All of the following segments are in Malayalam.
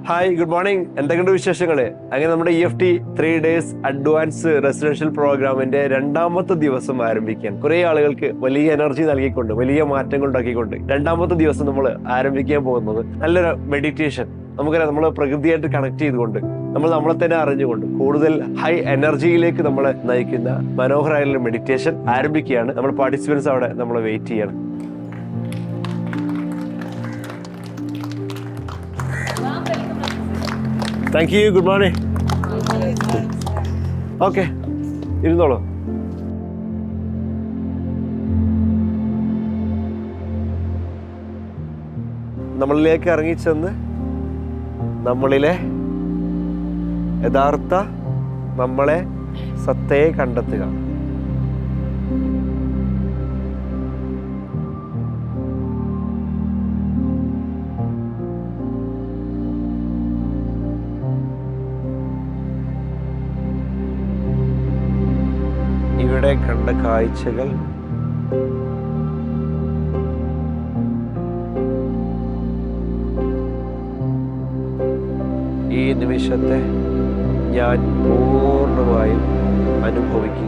Hi, good morning. എന്തൊക്കെയുണ്ട് വിശേഷങ്ങള്? അങ്ങനെ നമ്മുടെ EFT 3 ഡേയ്സ് അഡ്വാൻസ് റെസിഡൻഷ്യൽ പ്രോഗ്രാമിന്റെ രണ്ടാമത്തെ ദിവസം ആരംഭിക്കാൻ കുറെ ആളുകൾക്ക് വലിയ എനർജി നൽകിക്കൊണ്ട്, വലിയ മാറ്റങ്ങൾ ഉണ്ടാക്കിക്കൊണ്ട് രണ്ടാമത്തെ ദിവസം നമ്മൾ ആരംഭിക്കാൻ പോകുന്നത് നല്ലൊരു മെഡിറ്റേഷൻ. നമുക്കറിയാം, നമ്മൾ പ്രകൃതിയായിട്ട് കണക്ട് ചെയ്തുകൊണ്ട് നമ്മളെ തന്നെ അറിഞ്ഞുകൊണ്ട് കൂടുതൽ ഹൈ എനർജിയിലേക്ക് നമ്മളെ നയിക്കുന്ന മനോഹരമായിട്ടുള്ള മെഡിറ്റേഷൻ ആരംഭിക്കുകയാണ്. നമ്മൾ പാർട്ടിസിപ്പൻസ് അവിടെ നമ്മൾ വെയിറ്റ് ചെയ്യണം. Thank you. Good morning. Okay, ഇരുന്നോളൂ. നമ്മളിലേക്ക് ഇറങ്ങിച്ചെന്ന് നമ്മളിലെ യഥാർത്ഥ നമ്മളെ സത്തയെ കണ്ടെത്തുക. ഇവിടെ കണ്ട കാഴ്ചകൾ ഈ നിമിഷത്തെ ഞാൻ പൂർണ്ണമായും അനുഭവിക്കുന്നു.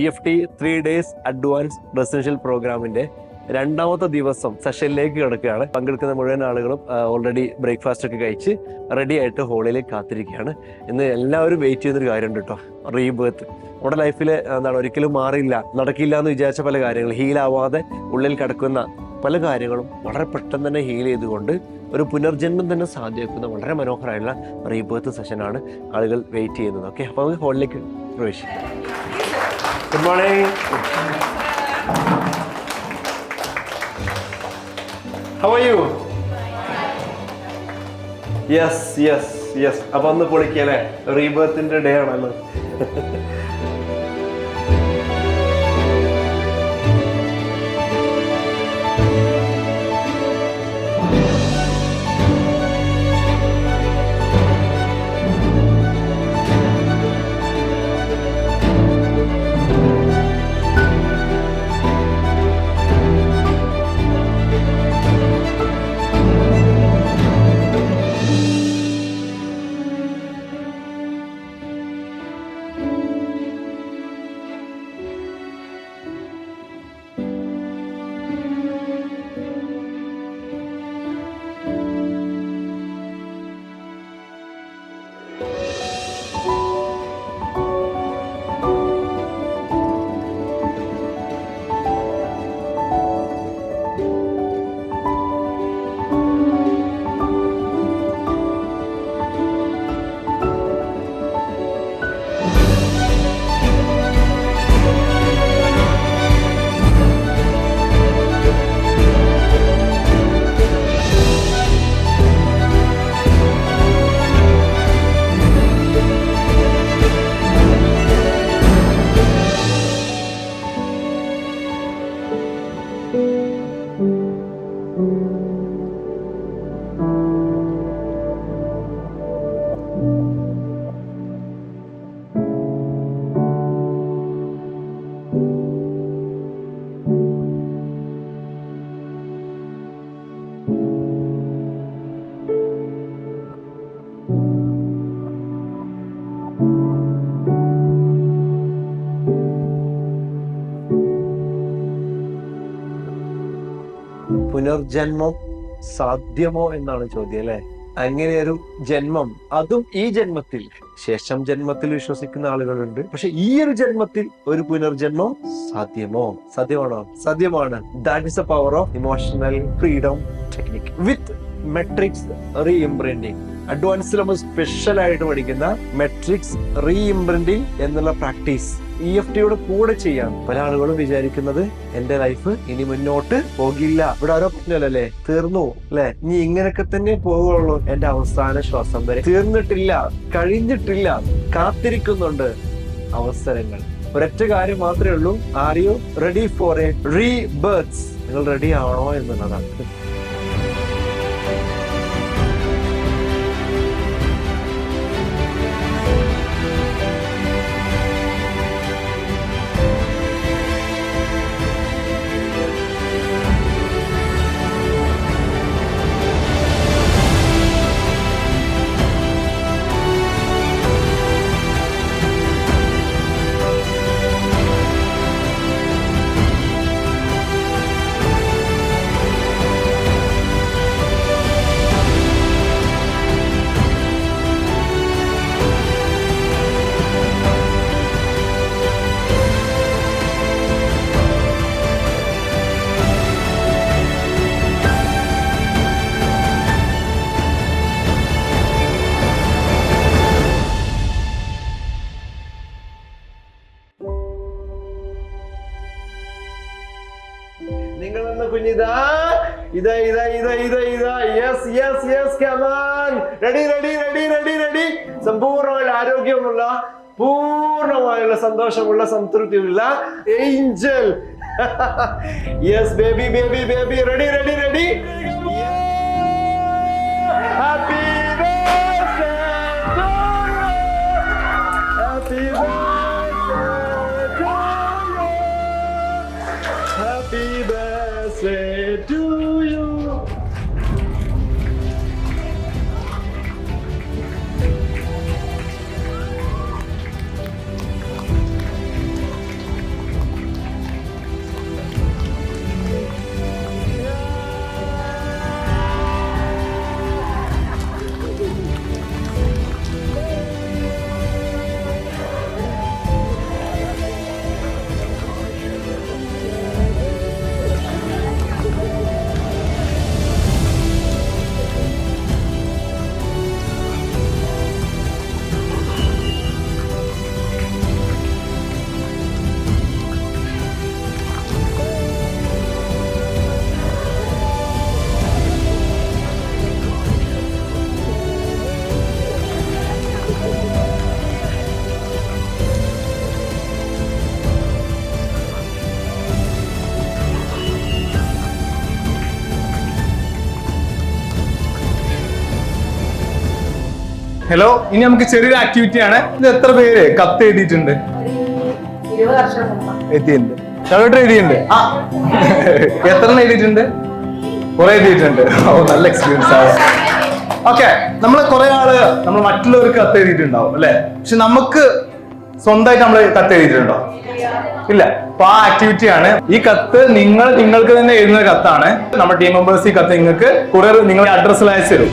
EFT 3 ഡേയ്സ് അഡ്വാൻസ് റെസിഡൻഷ്യൽ പ്രോഗ്രാമിന്റെ രണ്ടാമത്തെ ദിവസം സെഷനിലേക്ക് കിടക്കുകയാണ്. പങ്കെടുക്കുന്ന മുഴുവൻ ആളുകളും ഓൾറെഡി ബ്രേക്ക്ഫാസ്റ്റ് ഒക്കെ കഴിച്ച് റെഡി ആയിട്ട് ഹോളിലേക്ക് കാത്തിരിക്കുകയാണ്. ഇന്ന് എല്ലാവരും വെയിറ്റ് ചെയ്യുന്നൊരു കാര്യമുണ്ട് കേട്ടോ, റീബേർത്ത്. നമ്മുടെ ലൈഫിൽ ഒരിക്കലും മാറില്ല, നടക്കില്ല എന്ന് വിചാരിച്ച പല കാര്യങ്ങളും, ഹീലാവാതെ ഉള്ളിൽ കിടക്കുന്ന പല കാര്യങ്ങളും വളരെ പെട്ടെന്ന് തന്നെ ഹീൽ ചെയ്തുകൊണ്ട് ഒരു പുനർജന്മം തന്നെ സാധ്യമാക്കുന്ന വളരെ മനോഹരമായുള്ള റീബേർത്ത് സെഷനാണ് ആളുകൾ വെയിറ്റ് ചെയ്യുന്നത്. ഓക്കെ, അപ്പോൾ നമുക്ക് ഹോളിലേക്ക് പ്രവേശിക്കാം. Good morning. How are you? Yes. അപ്പൊ ഒന്ന് പൊളിക്കല്ലേ, റീബേർത്തിന്റെ ഡേ ആണല്ലോ. പുനർജന്മം സാധ്യമോ എന്നാണ് ചോദ്യം അല്ലെ. അങ്ങനെ ഒരു ജന്മം, അതും ഈ ജന്മത്തിൽ, ശേഷം ജന്മത്തിൽ വിശ്വസിക്കുന്ന ആളുകളുണ്ട്. പക്ഷെ ഈ ഒരു ജന്മത്തിൽ ഒരു പുനർജന്മം സാധ്യമോ? സാധ്യമാണോ? സാധ്യമാണ്. That is a power of emotional freedom technique with matrix re imprinting. അഡ്വാൻസിൽ നമ്മൾ സ്പെഷ്യൽ ആയിട്ട് പഠിക്കുന്ന മെട്രിക്സ് റീ ഇംപ്രിന്റിംഗ് എന്നുള്ള പ്രാക്ടീസ് EFTയുടെ കൂടെ ചെയ്യാം. പല ആളുകളും വിചാരിക്കുന്നത് എന്റെ ലൈഫ് ഇനി മുന്നോട്ട് പോകില്ല, ഇവിടെ ഓരോ പ്രശ്നമല്ലേ, തീർന്നു അല്ലെ, ഇനി ഇങ്ങനെയൊക്കെ തന്നെ പോകുള്ളൂ, എന്റെ അവസാന ശ്വാസം വരെ. തീർന്നിട്ടില്ല, കഴിഞ്ഞിട്ടില്ല, കാത്തിരിക്കുന്നുണ്ട് അവസരങ്ങൾ. ഒരൊറ്റ കാര്യം മാത്രമേ ഉള്ളൂ, are you ready for a rebirth? നിങ്ങൾ റെഡി ആവണോ എന്നുള്ളതാണ്. നിങ്ങളെന്ന കുഞ്ഞിതാ, ഇതാ ഇതാ ഇതാ ഇതാ ഇതാ, yes yes yes, come on, ready ready ready ready ready. സമ്പൂർണ്ണമായ ആരോഗ്യമുള്ള, പൂർണ്ണമായുള്ള സന്തോഷമുള്ള, സംതൃപ്തിയുള്ള angel. Yes baby baby baby, ready ready ready. Happy birthday to you, happy Happy birthday to you. Hello, ഇനി നമുക്ക് ചെറിയൊരു ആക്ടിവിറ്റി ആണ്. ഇത് എത്ര പേര് കത്ത് എഴുതിയിട്ടുണ്ട്? എത്തിയിട്ടുണ്ട്. എഴുതിയിട്ടുണ്ട്. എത്ര എഴുതിയിട്ടുണ്ട്? കുറെ എഴുതിയിട്ടുണ്ട്. ഓ, നല്ല എക്സ്പീരിയൻസ് ആണ്. ഓക്കെ, നമ്മൾ കുറെ ആള് നമ്മൾ മറ്റുള്ളവർക്ക് കത്ത് എഴുതിയിട്ടുണ്ടാവും അല്ലെ, പക്ഷെ നമുക്ക് സ്വന്തമായിട്ട് നമ്മൾ കത്ത് എഴുതിയിട്ടുണ്ടോ? ഇല്ല. അപ്പൊ ആ ആക്ടിവിറ്റി ആണ് ഈ കത്ത്. നിങ്ങൾക്ക് തന്നെ എഴുതുന്ന കത്താണ്. നമ്മുടെ ടീം മെമ്പേഴ്സ് ഈ കത്ത് നിങ്ങൾക്ക് കുറെ നിങ്ങളുടെ അഡ്രസ്സിൽ അയച്ചു തരും.